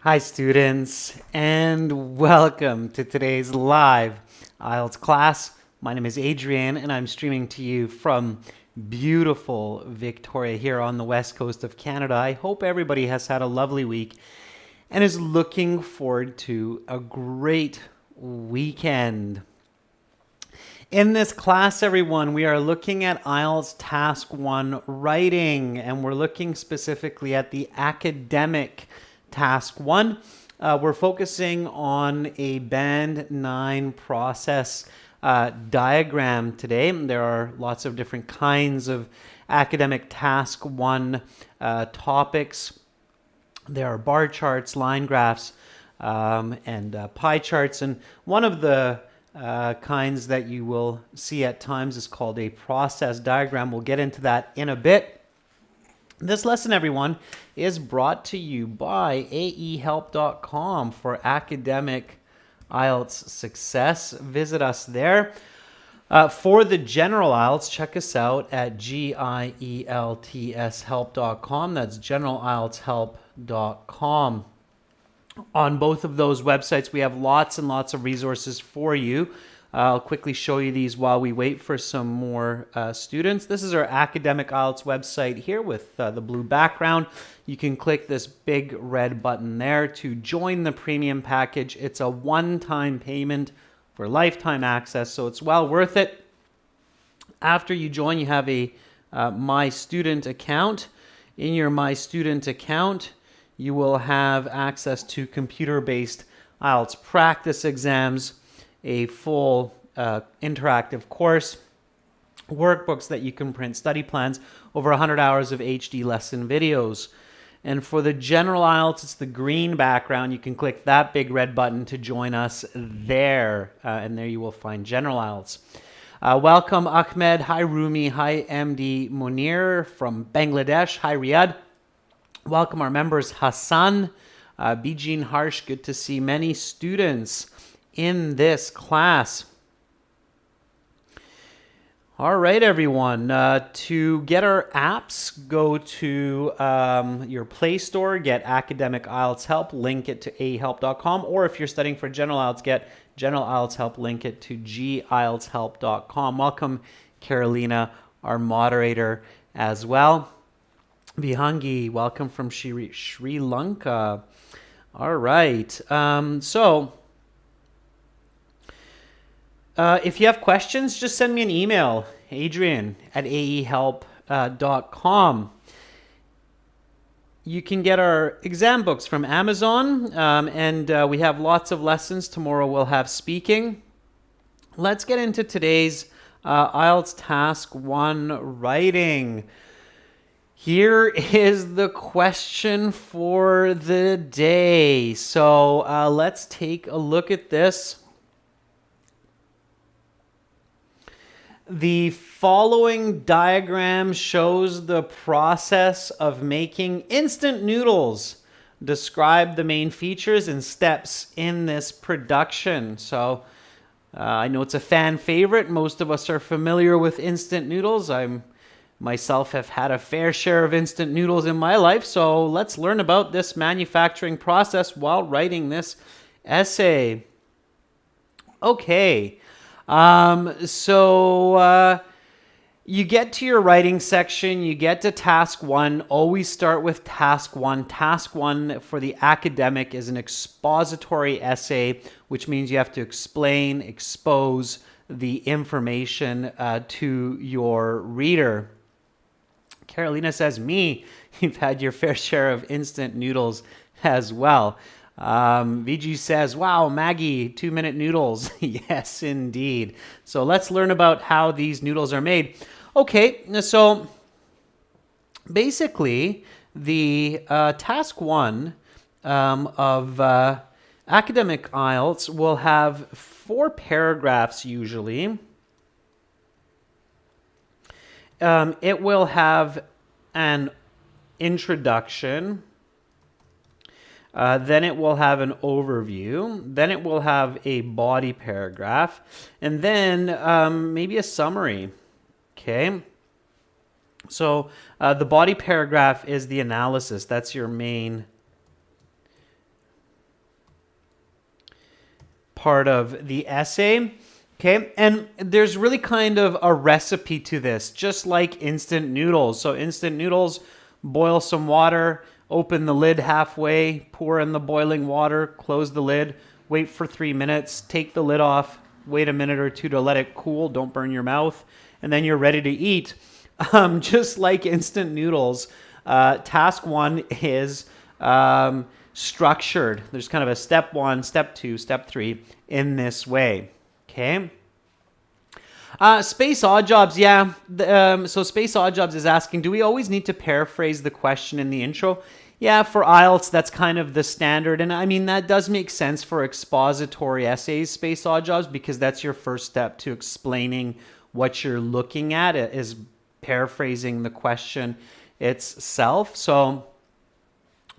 Hi students, and welcome to today's live IELTS class. My name is Adrian and I'm streaming to you from beautiful Victoria here on the west coast of Canada. I hope everybody has had a lovely week and is looking forward to a great weekend. In this class, everyone, we are looking at IELTS Task 1 Writing, and we're looking specifically at the academic Task 1. We're focusing on a Band 9 process diagram today. There are lots of different kinds of academic Task 1 topics. There are bar charts, line graphs, and pie charts, and one of the kinds that you will see at times is called a process diagram. We'll get into that in a bit. This lesson, everyone, is brought to you by aehelp.com for academic IELTS success. Visit us there. For the general IELTS, check us out at gieltshelp.com. That's generalieltshelp.com. On both of those websites, we have lots and lots of resources for you. I'll quickly show you these while we wait for some more students. This is our academic IELTS website here with the blue background. You can click this big red button there to join the premium package. It's a one-time payment for lifetime access, so it's well worth it. After you join, you have a My Student account. In your My Student account, you will have access to computer-based IELTS practice exams, a full interactive course, workbooks that you can print, study plans, over 100 hours of HD lesson videos. And for the general IELTS, it's the green background. You can click that big red button to join us there, and there you will find general IELTS. Welcome Ahmed, hi Rumi, hi MD Munir from Bangladesh, hi Riyadh. Welcome our members Hassan, Bijin Harsh, good to see many students in this class. All right, everyone, to get our apps, go to your Play Store, get Academic IELTS Help, link it to aehelp.com, or if you're studying for General IELTS, get General IELTS Help, link it to gieltshelp.com. Welcome, Carolina, our moderator as well. Bihangi, welcome from Sri Lanka. All right, if you have questions, just send me an email, adrian@aehelp.com. You can get our exam books from Amazon, and we have lots of lessons. Tomorrow we'll have speaking. Let's get into today's IELTS Task 1 Writing. Here is the question for the day. So let's take a look at this. The following diagram shows the process of making instant noodles. Describe the main features and steps in this production. So I know it's a fan favorite. Most of us are familiar with instant noodles. Myself have had a fair share of instant noodles in my life, so let's learn about this manufacturing process while writing this essay. Okay, you get to your writing section, you get to task 1, always start with task 1. Task 1 for the academic is an expository essay, which means you have to explain, expose the information to your reader. Carolina says, you've had your fair share of instant noodles as well. VG says, wow, Maggie, 2-minute noodles. Yes, indeed. So let's learn about how these noodles are made. Okay, so basically the task 1 of academic IELTS will have 4 paragraphs usually. It will have an introduction, then it will have an overview, then it will have a body paragraph, and then maybe a summary. Okay, so the body paragraph is the analysis. That's your main part of the essay. Okay, and there's really kind of a recipe to this, just like instant noodles. So instant noodles, boil some water, open the lid halfway, pour in the boiling water, close the lid, wait for 3 minutes, take the lid off, wait a minute or two to let it cool, don't burn your mouth, and then you're ready to eat. Just like instant noodles, task one is structured. There's kind of a step 1, step 2, step 3 in this way. Okay. Space Odd Jobs, yeah. So Space Odd Jobs is asking, do we always need to paraphrase the question in the intro? Yeah, for IELTS, that's kind of the standard. And I mean, that does make sense for expository essays, Space Odd Jobs, because that's your first step to explaining what you're looking at, is paraphrasing the question itself. So,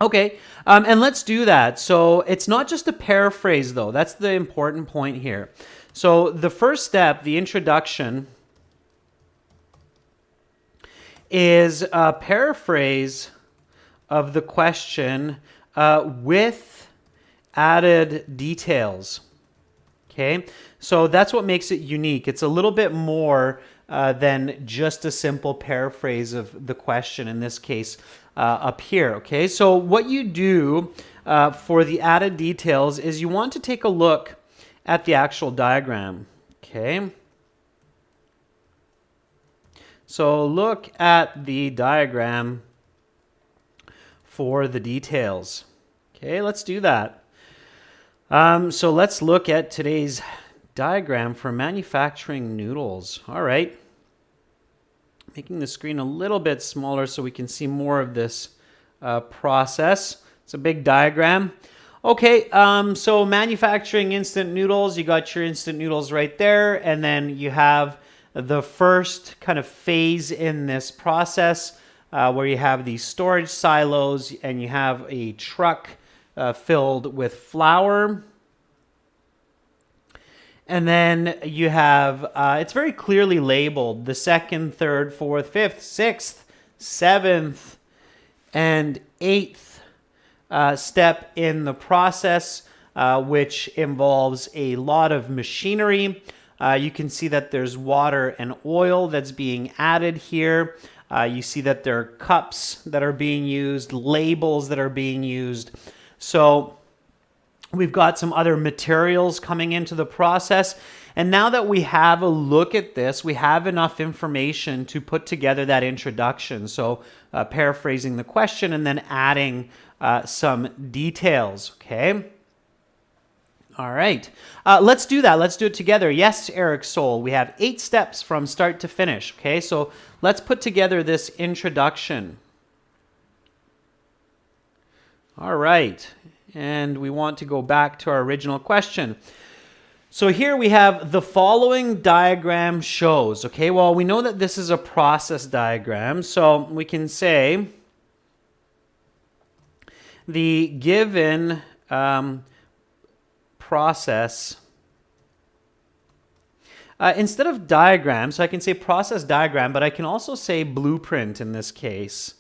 okay, and let's do that. So it's not just a paraphrase, though. That's the important point here. So the first step, the introduction, is a paraphrase of the question with added details. Okay, so that's what makes it unique. It's a little bit more than just a simple paraphrase of the question, in this case up here. Okay, so what you do for the added details is you want to take a look at the actual diagram. Okay, so look at the diagram for the details. Okay, let's do that. So let's look at today's diagram for manufacturing noodles. All right, making the screen a little bit smaller so we can see more of this process. It's a big diagram. Okay, so manufacturing instant noodles, you got your instant noodles right there, and then you have the first kind of phase in this process where you have these storage silos and you have a truck filled with flour. And then you have, it's very clearly labeled, the second, third, fourth, fifth, sixth, seventh, and eighth step in the process, which involves a lot of machinery. You can see that there's water and oil that's being added here. You see that there are cups that are being used, labels that are being used. So we've got some other materials coming into the process. And now that we have a look at this, we have enough information to put together that introduction. So paraphrasing the question and then adding some details, okay? All right, let's do that. Let's do it together. Yes, Eric Soul, we have 8 steps from start to finish, okay? So let's put together this introduction. All right, and we want to go back to our original question. So here we have the following diagram shows, okay? Well, we know that this is a process diagram, so we can say the given process, instead of diagram, so I can say process diagram, but I can also say blueprint in this case,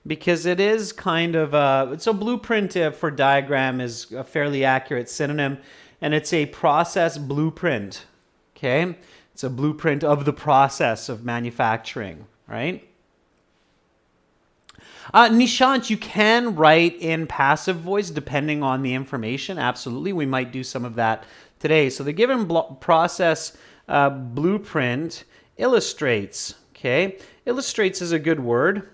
because it is kind of so blueprint for diagram is a fairly accurate synonym, and it's a process blueprint, okay? It's a blueprint of the process of manufacturing, right? Nishant, you can write in passive voice depending on the information. Absolutely, we might do some of that today. So the given process blueprint illustrates, okay? Illustrates is a good word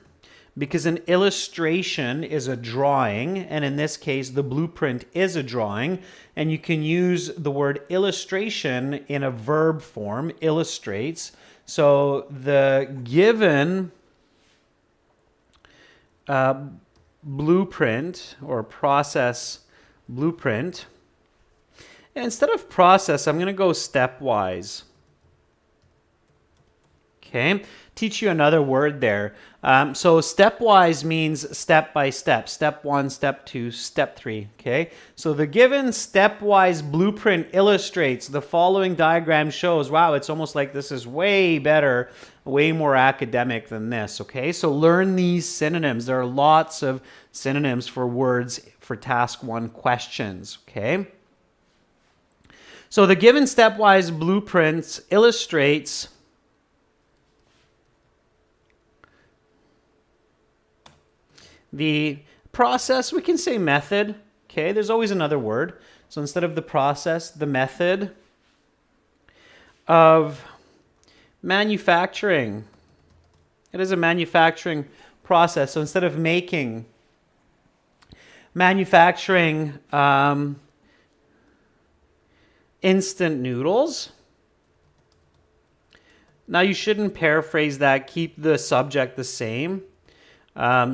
because an illustration is a drawing, and in this case, the blueprint is a drawing, and you can use the word illustration in a verb form, illustrates. So the given blueprint or process blueprint. And instead of process, I'm going to go stepwise. Okay, teach you another word there. So stepwise means step by step. Step 1, step 2, step 3. Okay, so the given stepwise blueprint illustrates the following diagram shows. Wow, it's almost like this is way better, way more academic than this. Okay, so learn these synonyms. There are lots of synonyms for words for task 1 questions. Okay, so the given stepwise blueprints illustrates the process. We can say method. Okay, there's always another word. So instead of the process, the method of manufacturing. It is a manufacturing process. So instead of making, manufacturing instant noodles. Now you shouldn't paraphrase that. Keep the subject the same.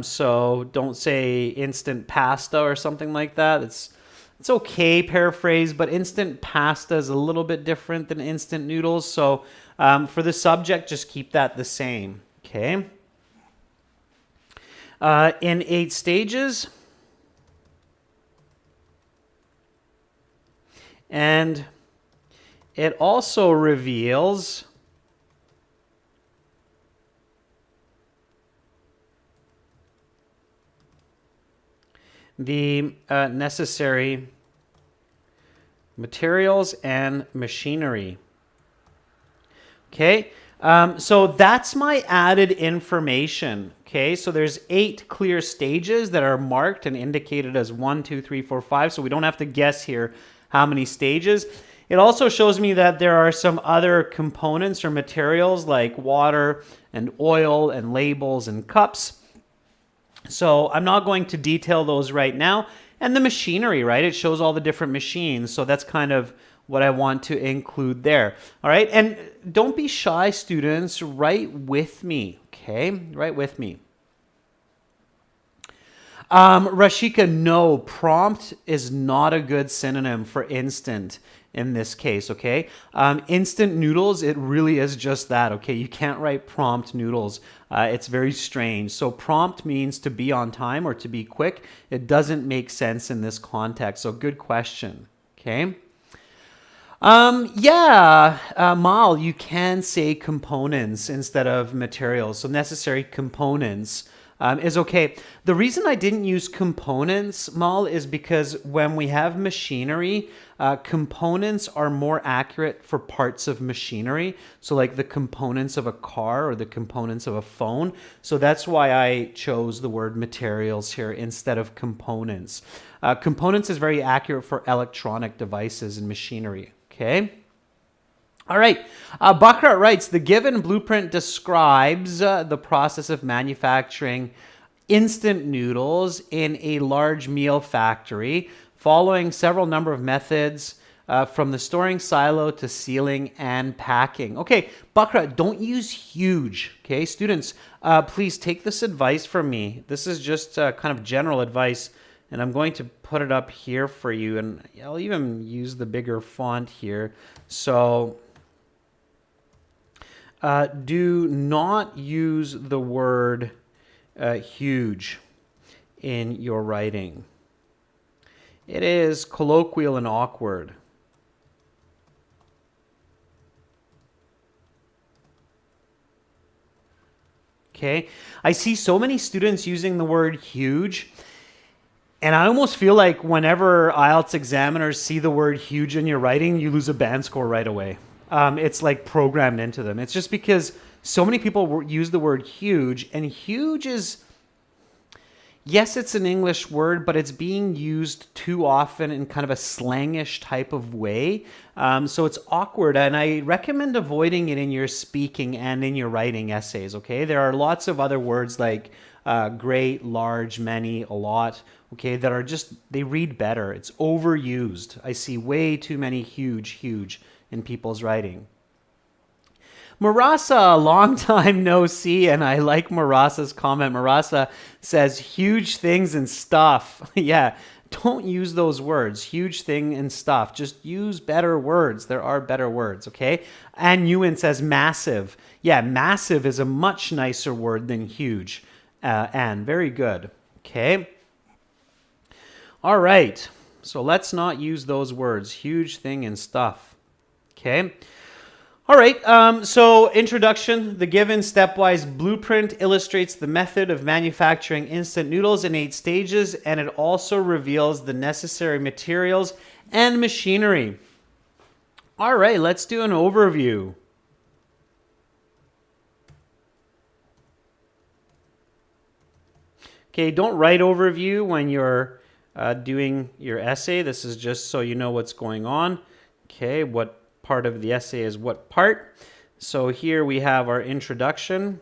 So don't say instant pasta or something like that. It's okay, paraphrase, but instant pasta is a little bit different than instant noodles. So for the subject, just keep that the same. Okay. In 8 stages. And it also reveals the necessary materials and machinery. Okay, so that's my added information. Okay, so there's 8 clear stages that are marked and indicated as 1, 2, 3, 4, 5. So we don't have to guess here how many stages. It also shows me that there are some other components or materials like water and oil and labels and cups. So I'm not going to detail those right now. And the machinery, right? It shows all the different machines. So that's kind of what I want to include there. All right. And don't be shy, students. Write with me. Okay. Write with me. Rashika, no, prompt is not a good synonym for instant in this case, okay? Instant noodles, it really is just that, okay? You can't write prompt noodles. It's very strange. So prompt means to be on time or to be quick. It doesn't make sense in this context. So good question, okay? Mal, you can say components instead of materials. So necessary components is okay. The reason I didn't use components, Mal, is because when we have machinery, components are more accurate for parts of machinery. So like the components of a car or the components of a phone. So that's why I chose the word materials here instead of components. Components is very accurate for electronic devices and machinery. Okay. All right. Bakrat writes, the given blueprint describes the process of manufacturing instant noodles in a large meal factory, following several number of methods from the storing silo to sealing and packing. Okay, Bakrat, don't use huge. Okay, students, please take this advice from me. This is just kind of general advice, and I'm going to put it up here for you, and I'll even use the bigger font here. So do not use the word huge in your writing. It is colloquial and awkward. Okay, I see so many students using the word huge, and I almost feel like whenever IELTS examiners see the word huge in your writing, you lose a band score right away. It's like programmed into them. It's just because so many people use the word huge, and huge is, yes, it's an English word, but it's being used too often in kind of a slangish type of way. So it's awkward, and I recommend avoiding it in your speaking and in your writing essays, okay? There are lots of other words like great, large, many, a lot, okay, that are just, they read better. It's overused. I see way too many huge in people's writing. Marasa, long time no see, and I like Marasa's comment. Marasa says huge things and stuff. Yeah, don't use those words, huge thing and stuff. Just use better words. There are better words, okay? And Ewan says massive. Yeah, massive is a much nicer word than huge. And very good, okay? All right, so let's not use those words, huge thing and stuff, okay? All right, so introduction. The given stepwise blueprint illustrates the method of manufacturing instant noodles in 8 stages, and it also reveals the necessary materials and machinery. All right, let's do an overview. Okay, don't write overview when you're doing your essay. This is just so you know what's going on. Okay, what part of the essay is what part. So here we have our introduction.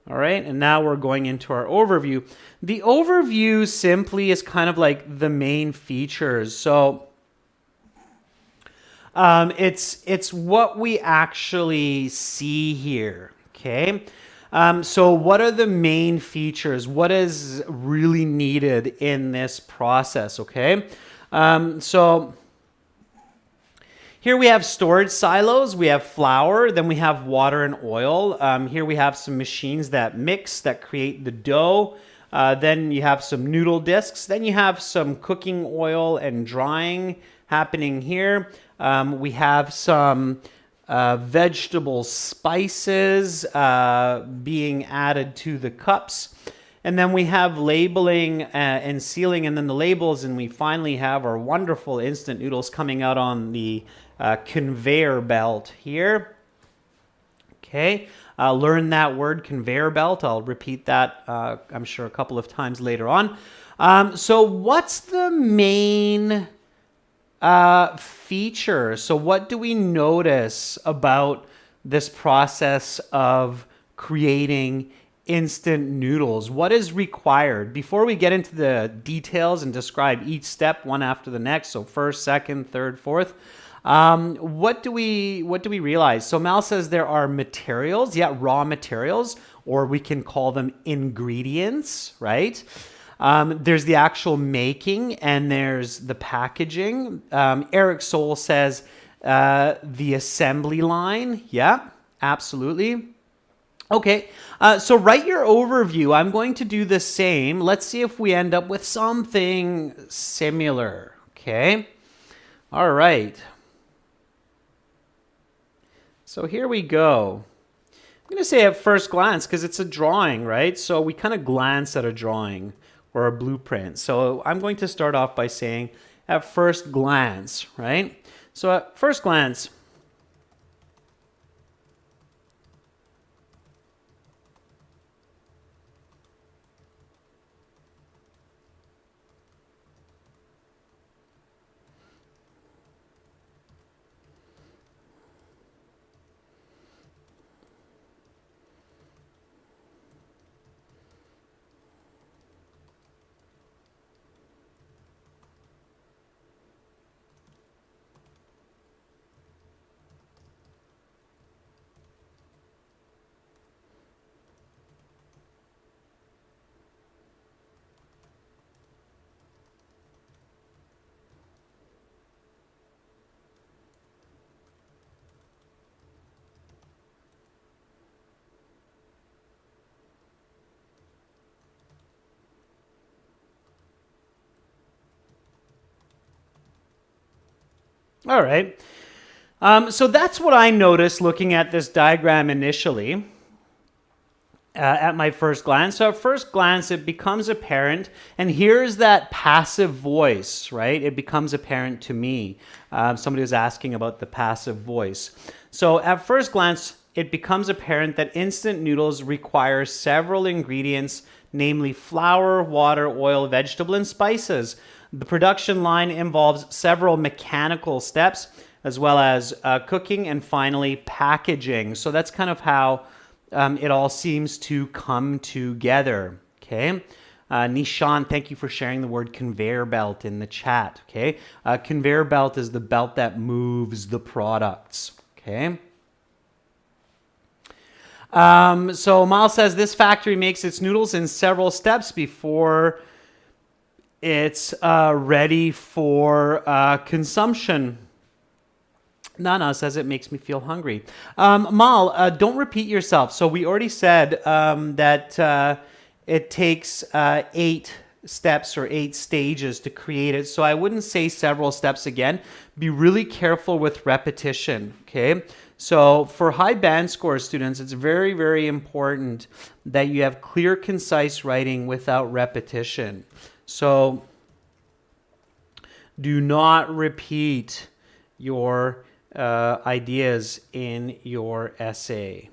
All right, and now we're going into our overview. The overview simply is kind of like the main features. So it's what we actually see here, okay? So what are the main features? What is really needed in this process, okay? So here we have storage silos, we have flour, then we have water and oil. Here we have some machines that mix, that create the dough. Then you have some noodle discs. Then you have some cooking oil and drying happening here. We have some vegetable spices being added to the cups. And then we have labeling and sealing, and then the labels, and we finally have our wonderful instant noodles coming out on the conveyor belt here. Okay, learn that word, conveyor belt. I'll repeat that, I'm sure, a couple of times later on. So what's the main feature? So what do we notice about this process of creating instant noodles? What is required? Before we get into the details and describe each step one after the next, so first, second, third, fourth, what do we realize? So Mal says there are materials, raw materials, or we can call them ingredients, right? There's the actual making, and there's the packaging. Eric Soul says the assembly line. Yeah, absolutely. Okay, so write your overview. I'm going to do the same. Let's see if we end up with something similar. Okay, all right. So here we go. I'm going to say at first glance because it's a drawing, right? So we kind of glance at a drawing or a blueprint. So I'm going to start off by saying at first glance, right? So at first glance, all right. So that's what I noticed looking at this diagram initially. At my first glance. So at first glance, it becomes apparent, and here's that passive voice, right? It becomes apparent to me. Somebody was asking about the passive voice. So at first glance, it becomes apparent that instant noodles require several ingredients, namely flour, water, oil, vegetable, and spices. The production line involves several mechanical steps, as well as cooking and finally packaging. So that's kind of how it all seems to come together, okay? Nishan, thank you for sharing the word conveyor belt in the chat, okay? Conveyor belt is the belt that moves the products, okay? So Miles says this factory makes its noodles in several steps before It's ready for consumption. Nana says it makes me feel hungry. Mal, don't repeat yourself. So we already said that it takes 8 steps or 8 stages to create it. So I wouldn't say several steps again. Be really careful with repetition, okay? So for high band score students, it's very, very important that you have clear, concise writing without repetition. So do not repeat your ideas in your essay.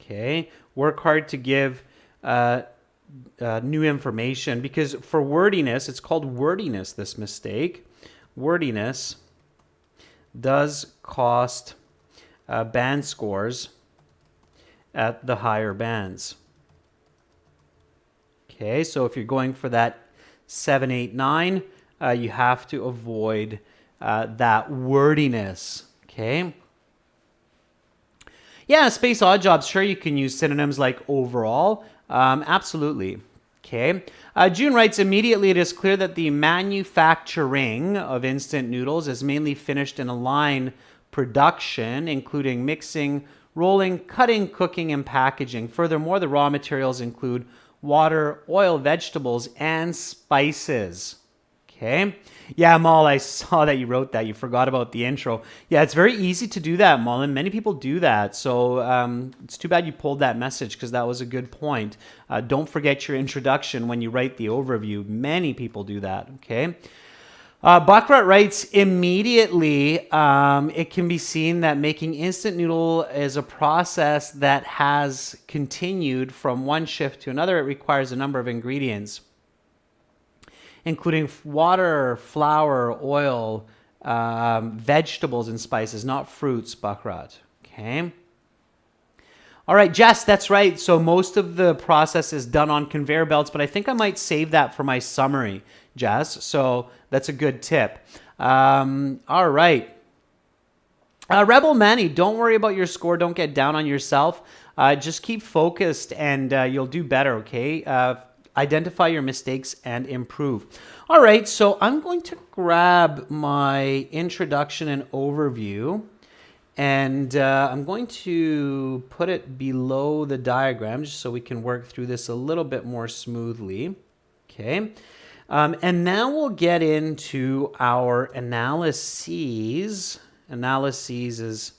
Okay, work hard to give new information, because for wordiness, it's called wordiness, this mistake. Wordiness does cost band scores at the higher bands. Okay, so if you're going for that 7, 8, 9, you have to avoid that wordiness. Okay. Yeah, space odd jobs. Sure, you can use synonyms like overall. Absolutely. Okay. June writes, immediately it is clear that the manufacturing of instant noodles is mainly finished in a line production, including mixing, rolling, cutting, cooking, and packaging. Furthermore, the raw materials include water, oil, vegetables, and spices. Okay. Yeah, Mal, I saw that you wrote that. You forgot about the intro. Yeah, it's very easy to do that, Mal, and many people do that. So it's too bad you pulled that message, because that was a good point. Don't forget your introduction when you write the overview. Many people do that, okay? Baccarat writes, immediately, it can be seen that making instant noodle is a process that has continued from one shift to another. It requires a number of ingredients, including water, flour, oil, vegetables, and spices, not fruits, Baccarat. Okay. All right, Jess, that's right. So most of the process is done on conveyor belts, but I think I might save that for my summary, Jess. So that's a good tip. All right. Rebel Manny, don't worry about your score. Don't get down on yourself. Just keep focused and you'll do better, okay? Identify your mistakes and improve. All right, so I'm going to grab my introduction and overview, and I'm going to put it below the diagram just so we can work through this a little bit more smoothly. Okay, and now we'll get into our analyses. Analyses is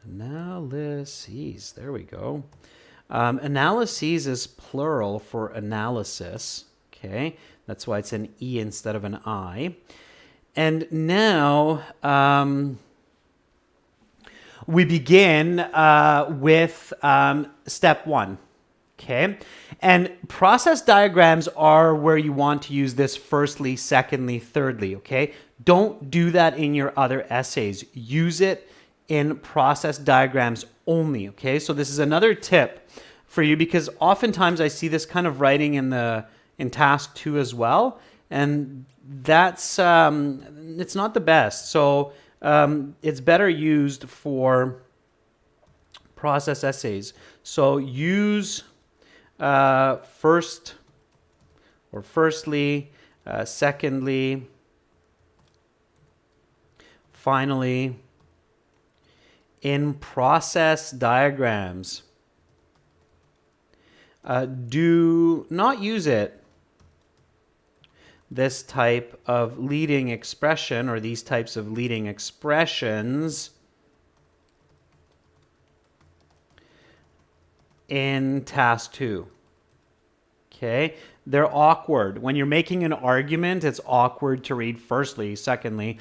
analyses. There we go. Analyses is plural for analysis. Okay, that's why it's an E instead of an I. And now we begin with step 1. Okay, and process diagrams are where you want to use this firstly, secondly, thirdly. Okay, don't do that in your other essays. Use it in process diagrams only. Okay, so this is another tip for you, because oftentimes I see this kind of writing in task 2 as well, and that's it's not the best. So it's better used for process essays. So use first or firstly, secondly, finally, in process diagrams. Do not use it, this type of leading expression, or these types of leading expressions, in task 2. Okay, they're awkward. When you're making an argument, it's awkward to read firstly, secondly.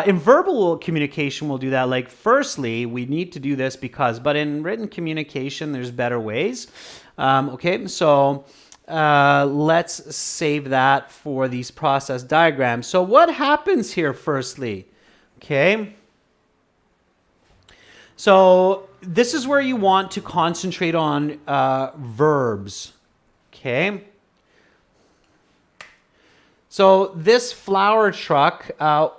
In verbal communication, we'll do that like firstly, we need to do this because, but in written communication, there's better ways. Okay, so let's save that for these process diagrams. So what happens here firstly? Okay. So this is where you want to concentrate on verbs. Okay. So this flour truck,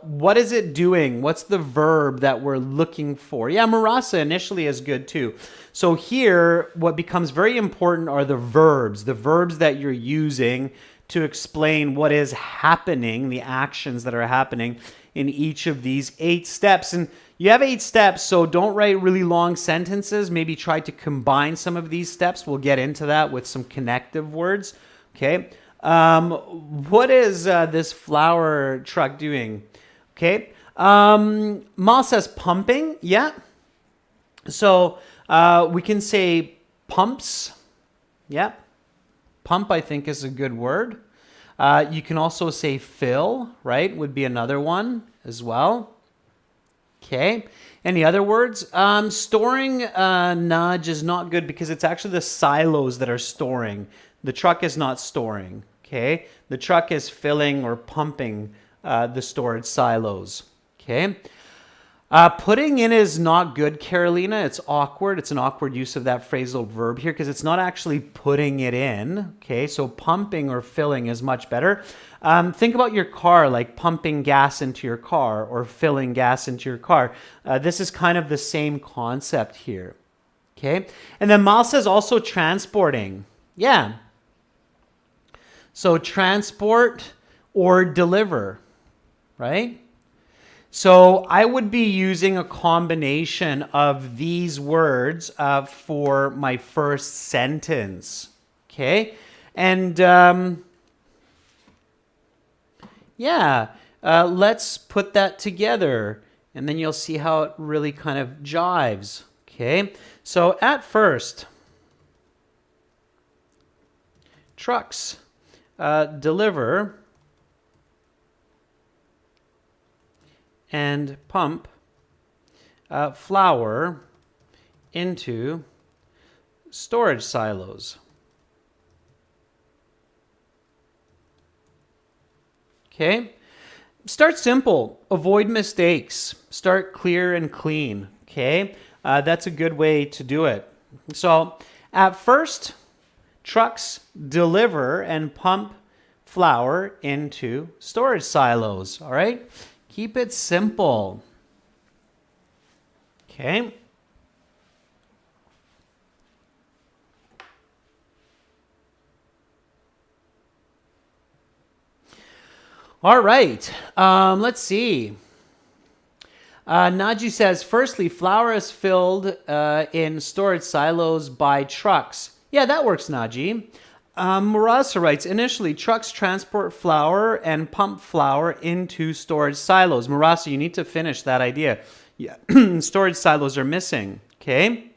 what is it doing? What's the verb that we're looking for? Yeah, marasa initially is good too. So here, what becomes very important are the verbs that you're using to explain what is happening, the actions that are happening in each of these 8 steps. And you have 8 steps, so don't write really long sentences. Maybe try to combine some of these steps. We'll get into that with some connective words. Okay. What is this flour truck doing? Okay. Mal says pumping. Yeah. So we can say pumps. Yeah. Pump, I think, is a good word. You can also say fill, right? Would be another one as well. Okay. Any other words? Storing nudge is not good because it's actually the silos that are storing. The truck is not storing. Okay. The truck is filling or pumping the storage silos. Okay. Putting in is not good, Carolina. It's awkward. It's an awkward use of that phrasal verb here because it's not actually putting it in. Okay, so pumping or filling is much better. Think about your car, like pumping gas into your car or filling gas into your car. This is kind of the same concept here. Okay, and then Mal says also transporting. Yeah. So transport or deliver, right? So I would be using a combination of these words for my first sentence. Okay? And let's put that together. And then you'll see how it really kind of jives. Okay? So at first, trucks deliver and pump flour into storage silos. Okay? Start simple. Avoid mistakes. Start clear and clean. Okay? That's a good way to do it. So, at first, trucks deliver and pump flour into storage silos. All right? Keep it simple. Okay. All right. Let's see. Naju says, firstly, flour is filled in storage silos by trucks. Yeah, that works, Naji. Marasa writes, initially, trucks transport flour and pump flour into storage silos. Marasa, you need to finish that idea. Yeah, storage silos are missing, okay?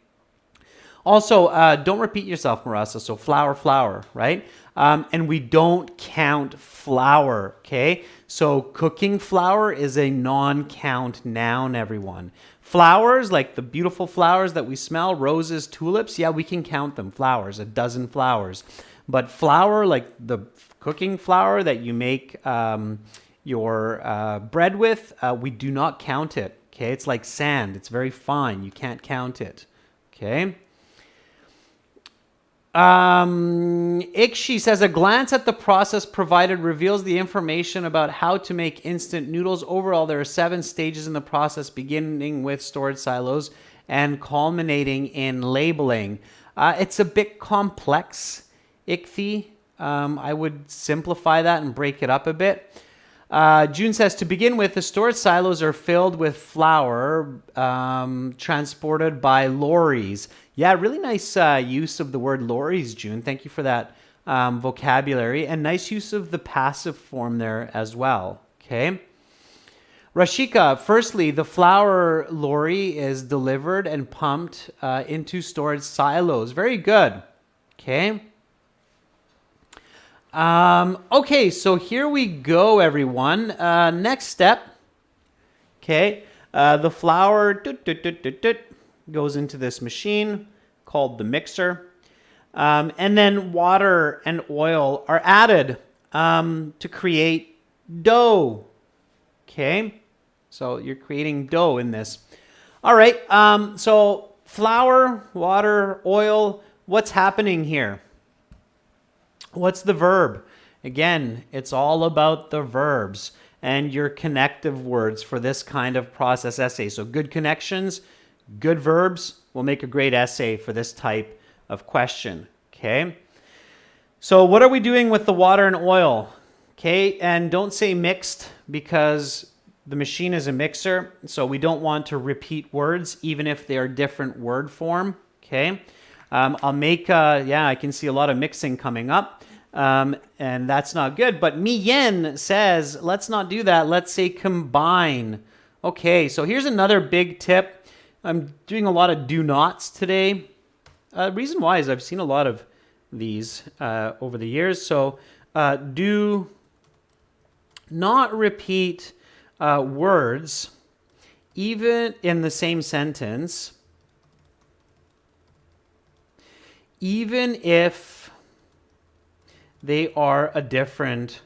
Also, don't repeat yourself, Marasa. So flour, right? And we don't count flour, okay? So cooking flour is a non-count noun, everyone. Flowers, like the beautiful flowers that we smell, roses, tulips, yeah, we can count them, flowers, a dozen flowers. But flour, like the cooking flour that you make your bread with, we do not count it. Okay, it's like sand. It's very fine. You can't count it. Okay. Ikshi says, a glance at the process provided reveals the information about how to make instant noodles. Overall, there are 7 stages in the process, beginning with storage silos and culminating in labeling. It's a bit complex. Ichthy, I would simplify that and break it up a bit. June says, to begin with, the storage silos are filled with flour transported by lorries. Yeah, really nice use of the word lorries, June. Thank you for that vocabulary. And nice use of the passive form there as well. Okay. Rashika, firstly, the flour lorry is delivered and pumped into storage silos. Very good. Okay. Okay, so here we go, everyone. Next step. Okay, the flour goes into this machine called the mixer. And then water and oil are added to create dough. Okay, so you're creating dough in this. All right, so flour, water, oil, what's happening here? What's the verb? Again, it's all about the verbs and your connective words for this kind of process essay. So good connections, good verbs will make a great essay for this type of question. Okay. So what are we doing with the water and oil? Okay, and don't say mixed because the machine is a mixer, so we don't want to repeat words even if they are different word form. Okay, I'll make, yeah, I can see a lot of mixing coming up, and that's not good. But Mi Yen says, let's not do that. Let's say combine. Okay, so here's another big tip. I'm doing a lot of do nots today. Reason why is I've seen a lot of these over the years. So do not repeat words even in the same sentence, even if they are a different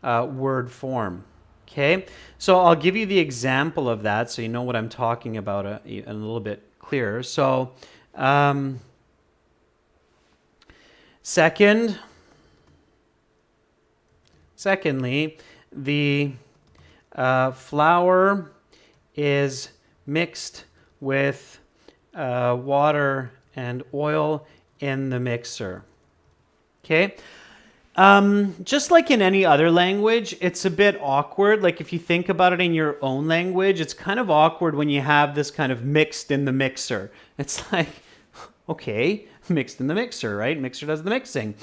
word form. Okay, so I'll give you the example of that so you know what I'm talking about a little bit clearer. So secondly, the flour is mixed with water and oil in the mixer. Okay. Just like in any other language, it's a bit awkward. Like if you think about it in your own language, it's kind of awkward when you have this kind of mixed in the mixer. It's like, okay, mixed in the mixer, right? Mixer does the mixing.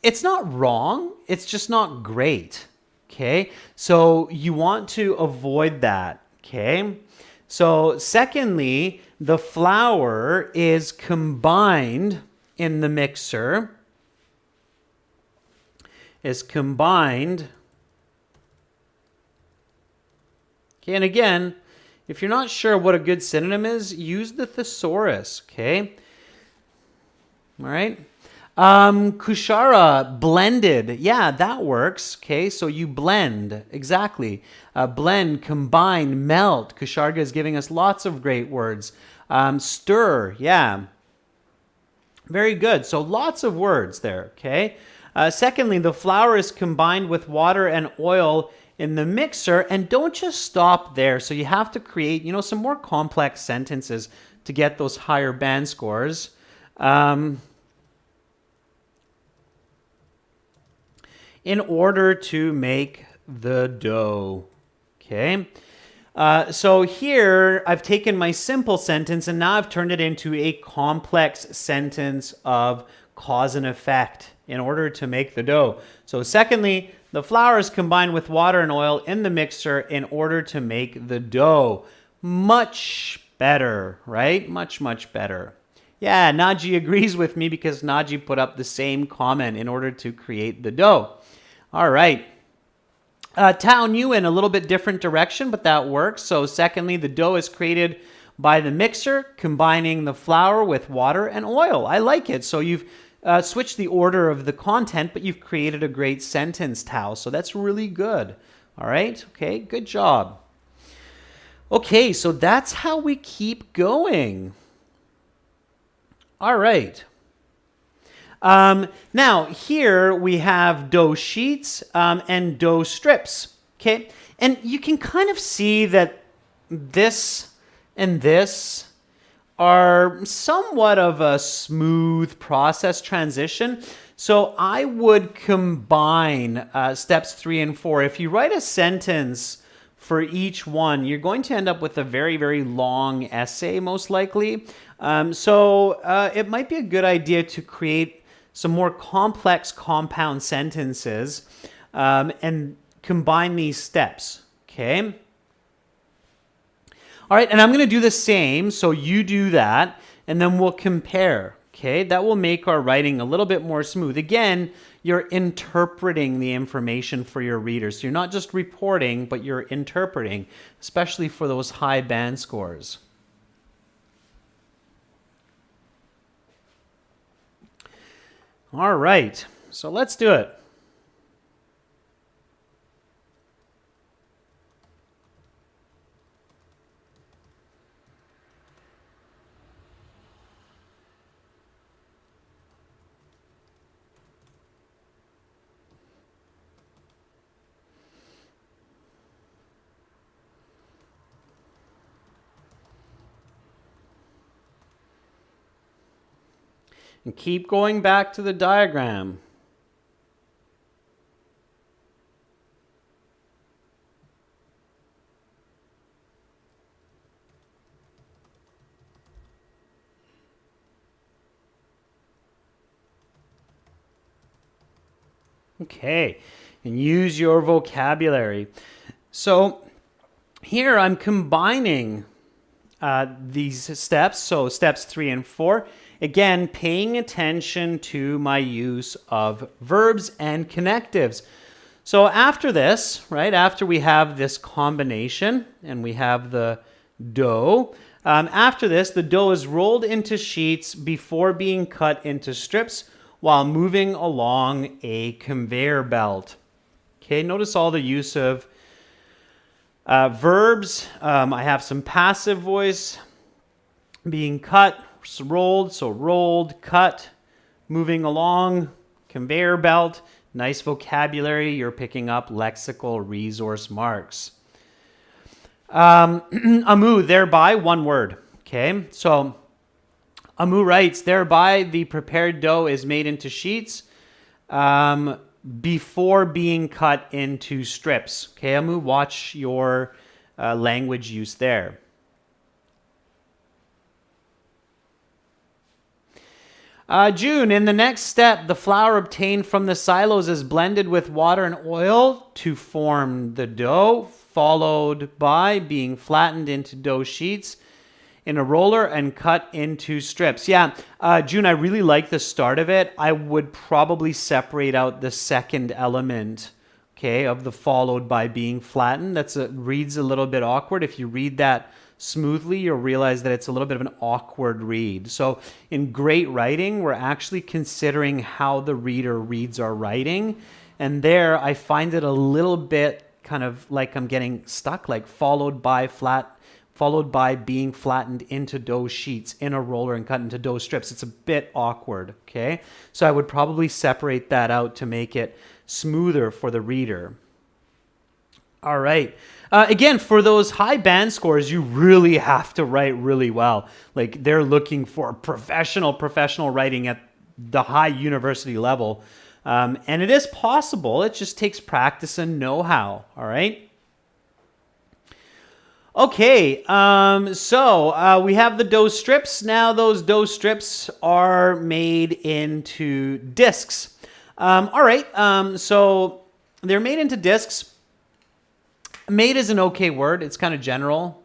It's not wrong. It's just not great. Okay. So you want to avoid that. Okay. So secondly, the flour is combined in the mixer. Is combined. Okay, and again, if you're not sure what a good synonym is, use the thesaurus, okay? All right. Kushara, blended. Yeah, that works. Okay, so you blend. Exactly. Blend, combine, melt. Kusharga is giving us lots of great words. Stir. Yeah. Very good. So lots of words there. Okay. Secondly, the flour is combined with water and oil in the mixer, and don't just stop there. So you have to create, some more complex sentences to get those higher band scores. In order to make the dough. Okay. So here I've taken my simple sentence and now I've turned it into a complex sentence of cause and effect in order to make the dough. So secondly, the flour is combined with water and oil in the mixer in order to make the dough. Much better, right? Much, much better. Yeah, Naji agrees with me because Naji put up the same comment in order to create the dough. All right. Tao Nguyen, a little bit different direction, but that works. So secondly, the dough is created by the mixer, combining the flour with water and oil. I like it. So you've switched the order of the content, but you've created a great sentence, Tao. So that's really good. All right. Okay. Good job. Okay. So that's how we keep going. All right. Now, here we have dough sheets and dough strips. Okay. And you can kind of see that this and this are somewhat of a smooth process transition. So I would combine steps 3 and 4. If you write a sentence for each one, you're going to end up with a very, very long essay, most likely. So it might be a good idea to create some more complex compound sentences and combine these steps. Okay. All right, and I'm going to do the same, so you do that, and then we'll compare, okay? That will make our writing a little bit more smooth. Again, you're interpreting the information for your readers. So you're not just reporting, but you're interpreting, especially for those high band scores. All right, so let's do it. And keep going back to the diagram. Okay, and use your vocabulary. So here I'm combining these steps, so steps 3 and 4. Again, paying attention to my use of verbs and connectives. So after this, right, after we have this combination and we have the dough, after this, the dough is rolled into sheets before being cut into strips while moving along a conveyor belt. Okay, notice all the use of verbs. I have some passive voice being cut, rolled, so rolled, cut, moving along, conveyor belt. Nice vocabulary. You're picking up lexical resource marks. Amu, thereby, one word. Okay, so Amu writes, thereby the prepared dough is made into sheets before being cut into strips. Okay, Amu, watch your language use there. June, in the next step, the flour obtained from the silos is blended with water and oil to form the dough, followed by being flattened into dough sheets in a roller and cut into strips. Yeah, June, I really like the start of it. I would probably separate out the second element, okay, of the followed by being flattened. Reads a little bit awkward. If you read that smoothly, you'll realize that it's a little bit of an awkward read. So in great writing, we're actually considering how the reader reads our writing. And there, I find it a little bit kind of like I'm getting stuck, like followed by being flattened into dough sheets in a roller and cut into dough strips. It's a bit awkward, okay? So I would probably separate that out to make it smoother for the reader. All right. Again, for those high band scores, you really have to write really well. Like they're looking for professional writing at the high university level. And it is possible. It just takes practice and know-how, all right? Okay, so we have the dough strips. Now those dough strips are made into discs. All right, so they're made into discs. Made is an okay word. It's kind of general.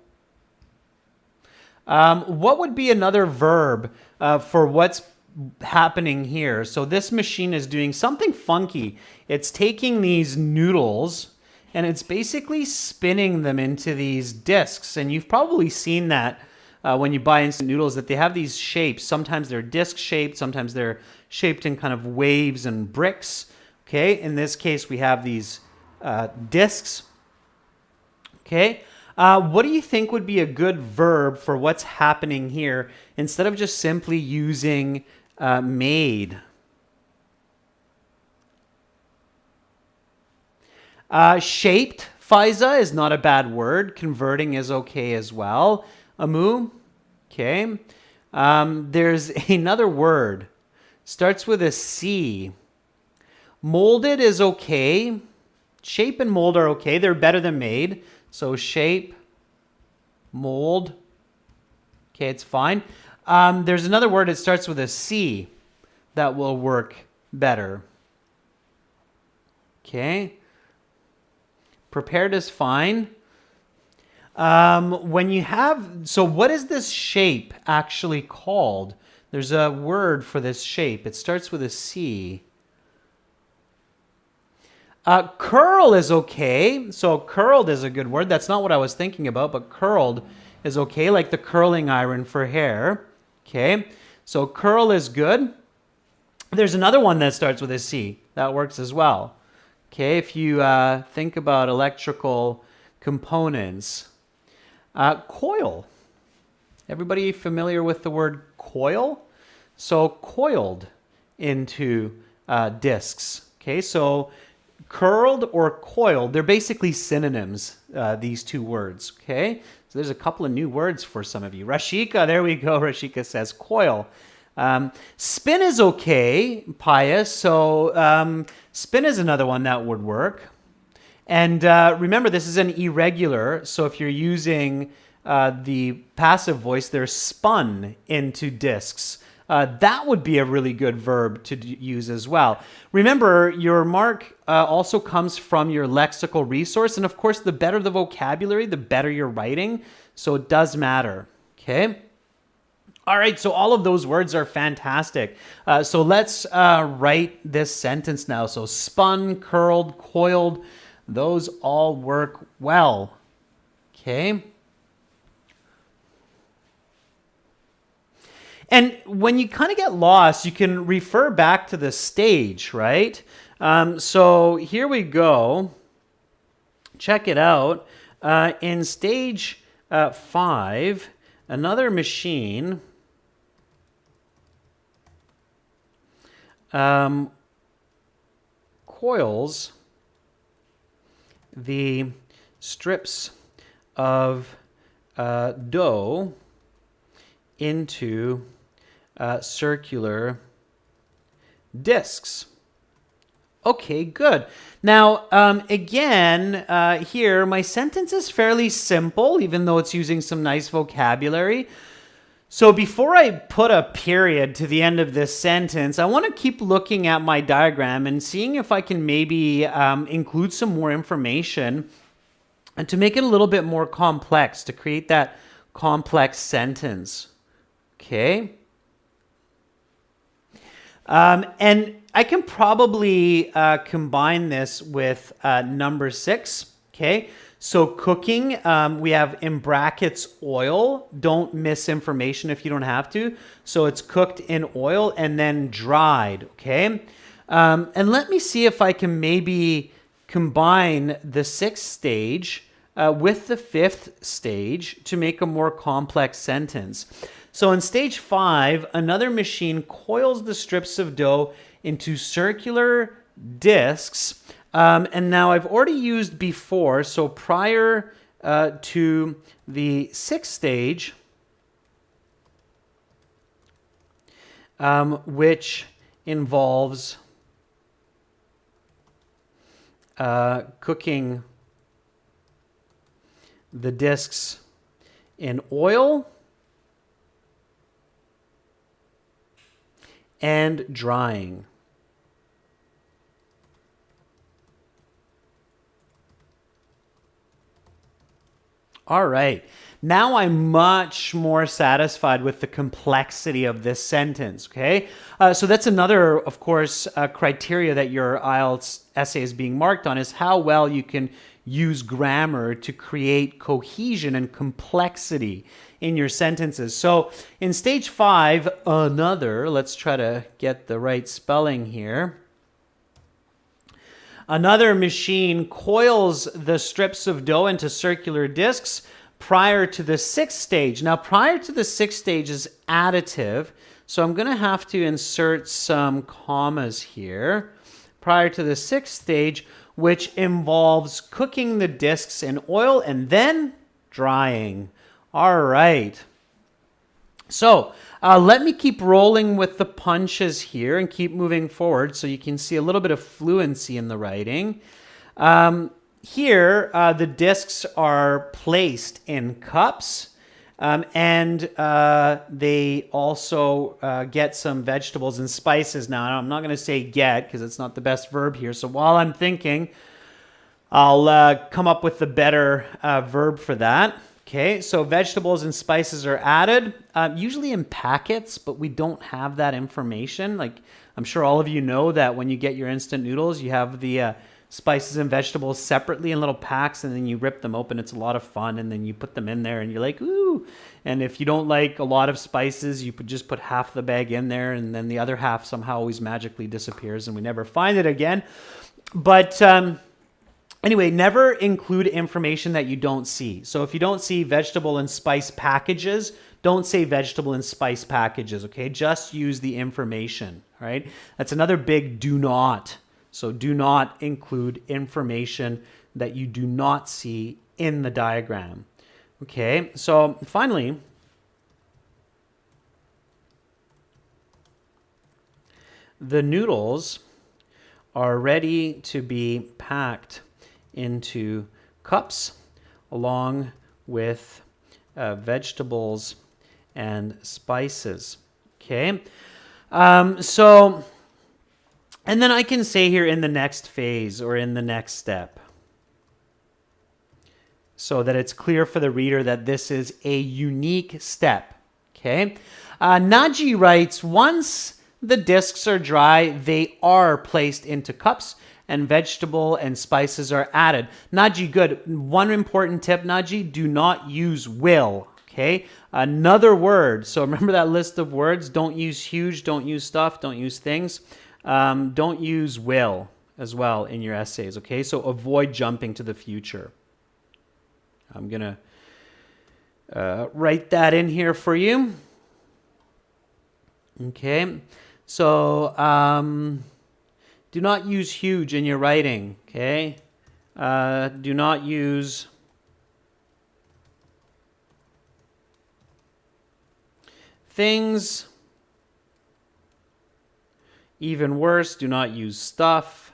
What would be another verb for what's happening here? So this machine is doing something funky. It's taking these noodles and it's basically spinning them into these discs. And you've probably seen that when you buy instant noodles, that they have these shapes. Sometimes they're disc shaped. Sometimes they're shaped in kind of waves and bricks. Okay, in this case, we have these discs. Okay, what do you think would be a good verb for what's happening here instead of just simply using made? Shaped, Faiza, is not a bad word. Converting is okay as well. Amu, okay. There's another word. Starts with a C. Molded is okay. Shape and mold are okay. They're better than made. So shape, mold. Okay, it's fine. There's another word that starts with a C that will work better. Okay. Prepared is fine. When you have, so what is this shape actually called? There's a word for this shape. It starts with a C. Curl is okay. So curled is a good word. That's not what I was thinking about, but curled is okay, like the curling iron for hair. Okay, so curl is good. There's another one that starts with a C. That works as well. Okay, if you think about electrical components. Coil. Everybody familiar with the word coil? So coiled into discs. Okay, so curled or coiled, they're basically synonyms, these two words. Okay, so there's a couple of new words for some of you. Rashika, there we go. Rashika says coil. Spin is okay, pious. So spin is another one that would work. And remember, this is an irregular. So if you're using the passive voice, they're spun into discs. That would be a really good verb to use as well. Remember, your mark also comes from your lexical resource. And of course, the better the vocabulary, the better your writing. So it does matter. Okay. All right. So all of those words are fantastic. So let's write this sentence now. So spun, curled, coiled, those all work well. Okay. And when you kind of get lost, you can refer back to the stage, right? So here we go. Check it out. In stage 5, another machine coils the strips of dough into circular discs. Okay, good. Now, again, here, my sentence is fairly simple, even though it's using some nice vocabulary. So before I put a period to the end of this sentence, I want to keep looking at my diagram and seeing if I can maybe include some more information and to make it a little bit more complex, to create that complex sentence. Okay. And I can probably combine this with number 6. Okay. So cooking, we have in brackets oil. Don't miss information if you don't have to. So it's cooked in oil and then dried. Okay. And let me see if I can maybe combine the 6th stage with the 5th stage to make a more complex sentence. So in stage 5, another machine coils the strips of dough into circular discs. And now I've already used before, so prior to the 6th stage, which involves cooking the discs in oil and drying. All right. Now I'm much more satisfied with the complexity of this sentence, okay? So that's another, of course, criteria that your IELTS essay is being marked on is how well you can use grammar to create cohesion and complexity in your sentences. So in stage 5, let's try to get the right spelling here. Another machine coils the strips of dough into circular discs prior to the 6th stage. Now, prior to the 6th stage is additive, so I'm going to have to insert some commas here. Prior to the 6th stage, which involves cooking the discs in oil and then drying. All right. So let me keep rolling with the punches here and keep moving forward so you can see a little bit of fluency in the writing. Here, the discs are placed in cups, and they also get some vegetables and spices. Now, I'm not going to say get because it's not the best verb here. So while I'm thinking, I'll come up with the better verb for that. Okay, so vegetables and spices are added, usually in packets, but we don't have that information. Like, I'm sure all of you know that when you get your instant noodles, you have the spices and vegetables separately in little packs, and then you rip them open. It's a lot of fun, and then you put them in there, and you're like, ooh. And if you don't like a lot of spices, you could just put half the bag in there, and then the other half somehow always magically disappears, and we never find it again. But anyway, never include information that you don't see. So if you don't see vegetable and spice packages, don't say vegetable and spice packages, okay? Just use the information, all right? That's another big do not. So do not include information that you do not see in the diagram, okay? So finally, the noodles are ready to be packed into cups along with vegetables and spices. Okay. So, and then I can say here in the next phase or in the next step, so that it's clear for the reader that this is a unique step. Okay. Naji writes, once the discs are dry, they are placed into cups and vegetable and spices are added. Naji, good. One important tip, Naji, do not use will. Okay. Another word. So remember that list of words. Don't use huge, don't use stuff, don't use things. Don't use will as well in your essays. Okay. So avoid jumping to the future. I'm going to write that in here for you. Okay. So do not use huge in your writing. Okay. Do not use things. Even worse, do not use stuff.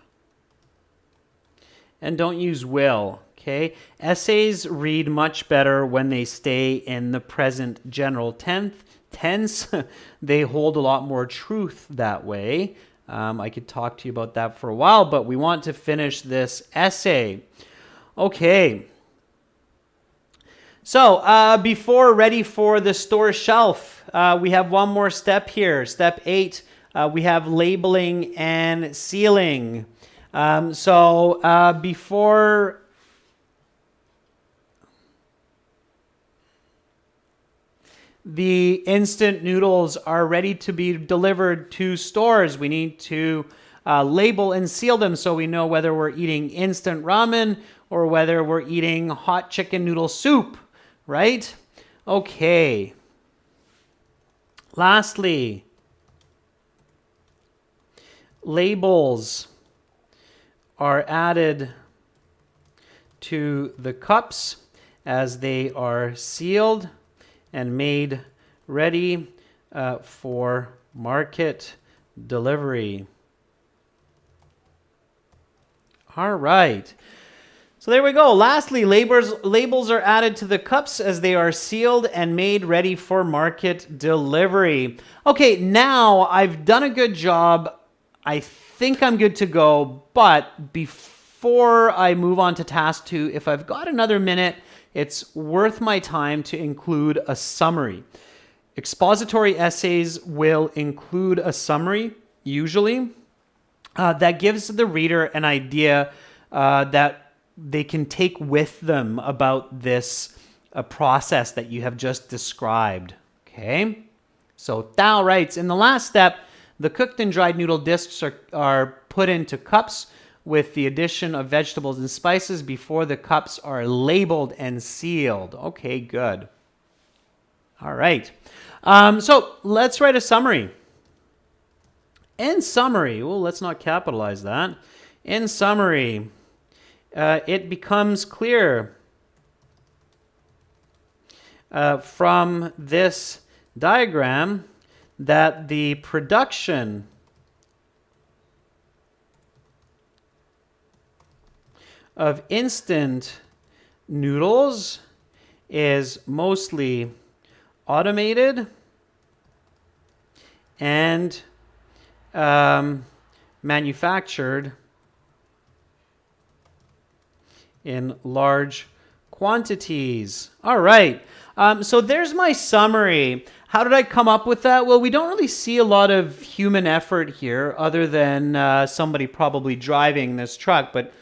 And don't use will. Okay. Essays read much better when they stay in the present general tense. They hold a lot more truth that way. I could talk to you about that for a while, but we want to finish this essay. Okay. So before ready for the store shelf, we have one more step here. Step 8, we have labeling and sealing. Before the instant noodles are ready to be delivered to stores, we need to label and seal them so we know whether we're eating instant ramen or whether we're eating hot chicken noodle soup, right? Okay. Lastly, labels are added to the cups as they are sealed and made ready for market delivery. All right. So there we go. Lastly, labels are added to the cups as they are sealed and made ready for market delivery. Okay, now I've done a good job. I think I'm good to go, but before I move on to task 2, if I've got another minute, it's worth my time to include a summary. Expository essays will include a summary, usually, that gives the reader an idea that they can take with them about this process that you have just described. Okay? So Thao writes, in the last step, the cooked and dried noodle discs are put into cups with the addition of vegetables and spices before the cups are labeled and sealed. Okay, good. All right. So let's write a summary. In summary, well, let's not capitalize that. In summary, it becomes clear from this diagram that the production of instant noodles is mostly automated and manufactured in large quantities. All right. So there's my summary. How did I come up with that? Well, we don't really see a lot of human effort here other than somebody probably driving this truck, but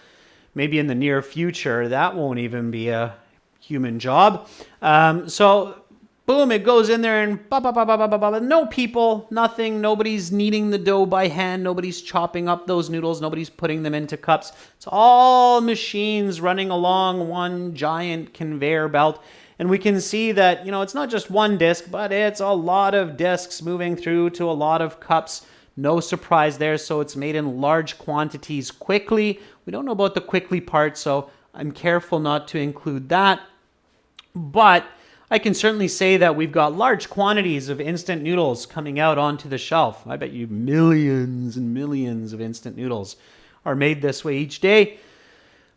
maybe in the near future, that won't even be a human job. So boom, it goes in there and no people, nothing. Nobody's kneading the dough by hand. Nobody's chopping up those noodles. Nobody's putting them into cups. It's all machines running along one giant conveyor belt. And we can see that, it's not just one disc, but it's a lot of discs moving through to a lot of cups. No surprise there. So it's made in large quantities quickly. We don't know about the quickly part, so I'm careful not to include that. But I can certainly say that we've got large quantities of instant noodles coming out onto the shelf. I bet you millions and millions of instant noodles are made this way each day.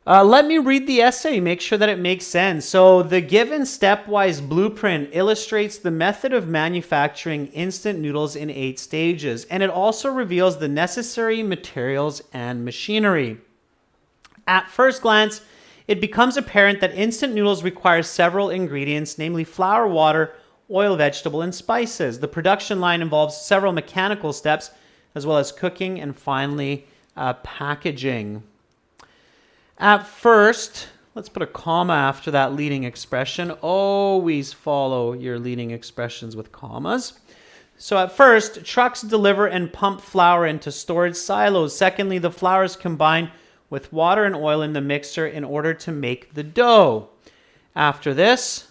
Let me read the essay, make sure that it makes sense. So the given stepwise blueprint illustrates the method of manufacturing instant noodles in 8 stages, and it also reveals the necessary materials and machinery. At first glance, it becomes apparent that instant noodles require several ingredients, namely flour, water, oil, vegetable, and spices. The production line involves several mechanical steps, as well as cooking and finally packaging. At first, let's put a comma after that leading expression. Always follow your leading expressions with commas. So at first, trucks deliver and pump flour into storage silos. Secondly, the flour is combined with water and oil in the mixer in order to make the dough. After this,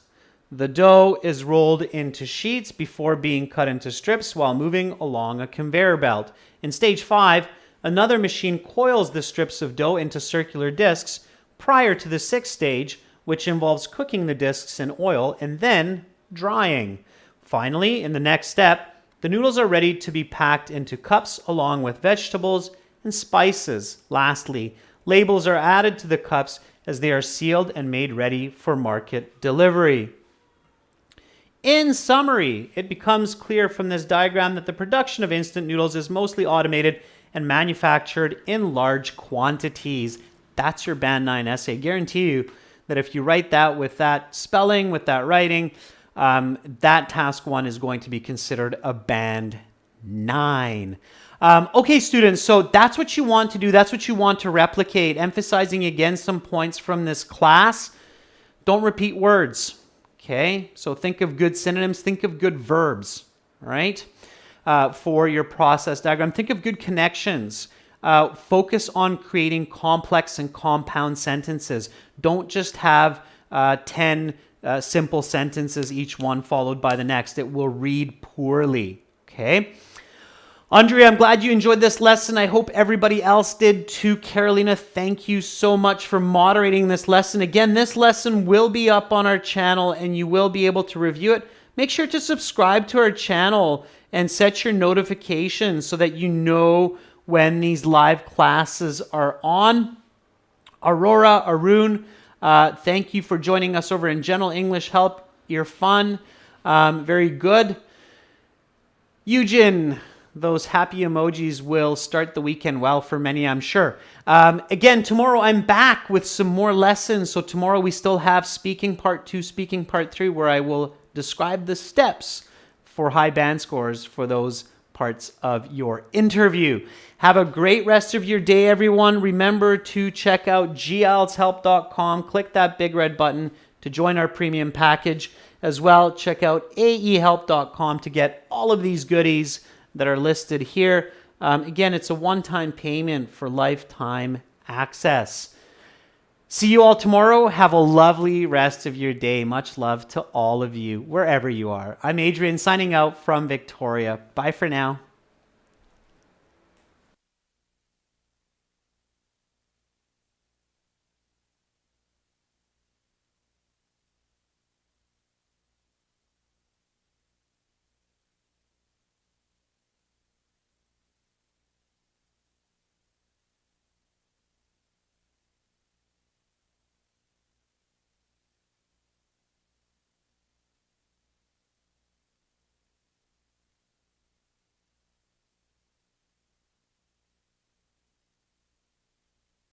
the dough is rolled into sheets before being cut into strips while moving along a conveyor belt. In stage 5, another machine coils the strips of dough into circular discs prior to the 6th stage, which involves cooking the discs in oil and then drying. Finally, in the next step, the noodles are ready to be packed into cups along with vegetables and spices. Lastly, labels are added to the cups as they are sealed and made ready for market delivery. In summary, it becomes clear from this diagram that the production of instant noodles is mostly automated and manufactured in large quantities. That's your Band 9 essay. Guarantee you that if you write that with that spelling, with that writing, that task 1 is going to be considered a Band 9. Okay, students, so that's what you want to do. That's what you want to replicate. Emphasizing again some points from this class. Don't repeat words, okay? So think of good synonyms. Think of good verbs, all right? For your process diagram. Think of good connections. Focus on creating complex and compound sentences. Don't just have 10 simple sentences, each one followed by the next. It will read poorly, okay? Andrea, I'm glad you enjoyed this lesson. I hope everybody else did too. Carolina, thank you so much for moderating this lesson. Again, this lesson will be up on our channel and you will be able to review it. Make sure to subscribe to our channel and set your notifications so that you know when these live classes are on. Aurora, Arun, thank you for joining us over in General English Help. You're fun. Very good. Eugen, those happy emojis will start the weekend well for many, I'm sure. Again, tomorrow I'm back with some more lessons. So tomorrow we still have Speaking Part 2, Speaking Part 3, where I will describe the steps for high band scores for those parts of your interview. Have a great rest of your day, everyone. Remember to check out gieltshelp.com. Click that big red button to join our premium package. As well, check out aehelp.com to get all of these goodies that are listed here. Again, it's a one-time payment for lifetime access. See you all tomorrow. Have a lovely rest of your day. Much love to all of you, wherever you are. I'm Adrian signing out from Victoria. Bye for now.